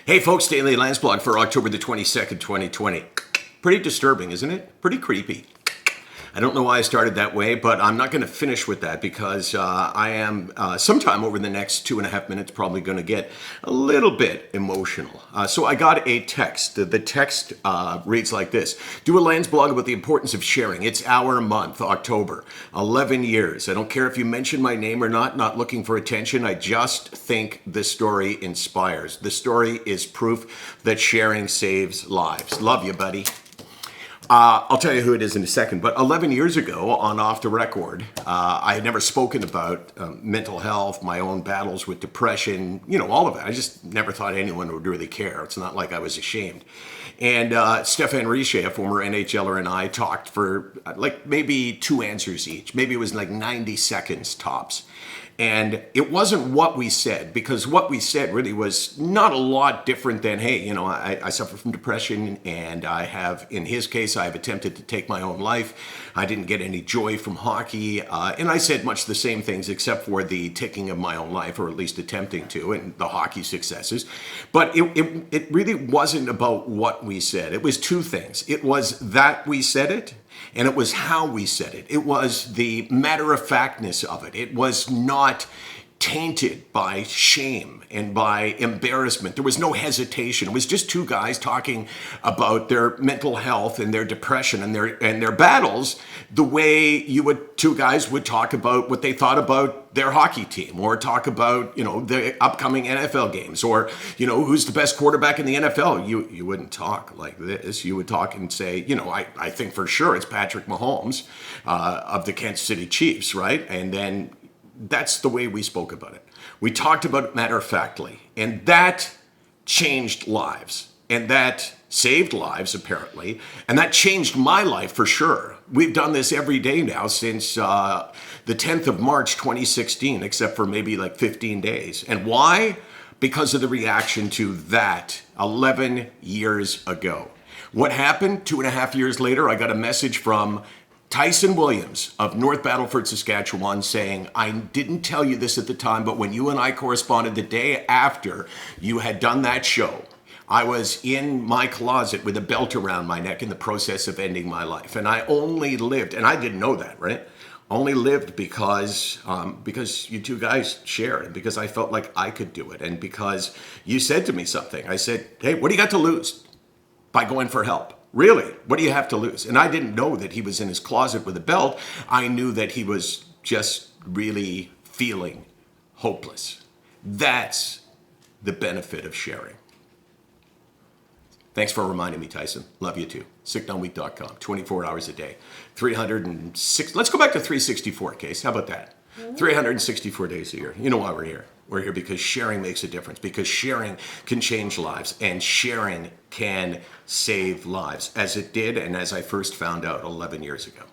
Hey folks, Daily Landsblog for October the 22nd, 2020. Pretty disturbing, isn't it? Pretty creepy. I don't know why I started that way, but I'm not going to finish with that because I am sometime over the next 2.5 minutes probably going to get a little bit emotional. So I got a text. The text reads like this. Do a Landsblog about the importance of sharing. It's our month, October. 11 years. I don't care if you mention my name or not looking for attention. I just think the story inspires. The story is proof that sharing saves lives. Love you, buddy. I'll tell you who it is in a second, but 11 years ago on Off the Record, I had never spoken about mental health, my own battles with depression, all of it. I just never thought anyone would really care. It's not like I was ashamed. And Stefan Riche, a former NHLer, and I talked for like maybe 2 answers each. Maybe it was like 90 seconds tops. And it wasn't what we said, because what we said really was not a lot different than, hey, I suffer from depression, and in his case, I've attempted to take my own life. I didn't get any joy from hockey. And I said much the same things except for the taking of my own life, or at least attempting to, and the hockey successes. But it really wasn't about what we said. It was 2 things. It was that we said it, and it was how we said it. It was the matter-of-factness of it. It was not tainted by shame and by embarrassment. There was no hesitation. It was just 2 guys talking about their mental health and their depression and their battles the way 2 guys would talk about what they thought about their hockey team, or talk about, the upcoming NFL games, or, who's the best quarterback in the NFL. You wouldn't talk like this. You would talk and say, I think for sure it's Patrick Mahomes of the Kansas City Chiefs, right? And then that's the way we spoke about it. We talked about it matter-of-factly, and that changed lives, and that saved lives, apparently, and that changed my life for sure. We've done this every day now since the 10th of March, 2016, except for maybe like 15 days. And why? Because of the reaction to that 11 years ago. What happened? 2.5 years later, I got a message from Tyson Williams of North Battleford, Saskatchewan, saying, I didn't tell you this at the time, but when you and I corresponded the day after you had done that show, I was in my closet with a belt around my neck in the process of ending my life. And I only lived, and I didn't know that, right? Only lived because you 2 guys shared, and because I felt like I could do it, and because you said to me something. I said, hey, what do you got to lose by going for help? Really, what do you have to lose? And I didn't know that he was in his closet with a belt. I knew that he was just really feeling hopeless. That's the benefit of sharing. Thanks for reminding me, Tyson. Love you too. SickNonWeek.com, 24 hours a day. 306, let's go back to 364, Case. How about that? 364 days a year. You know why we're here. We're here because sharing makes a difference, because sharing can change lives, and sharing can save lives, as it did and as I first found out 11 years ago.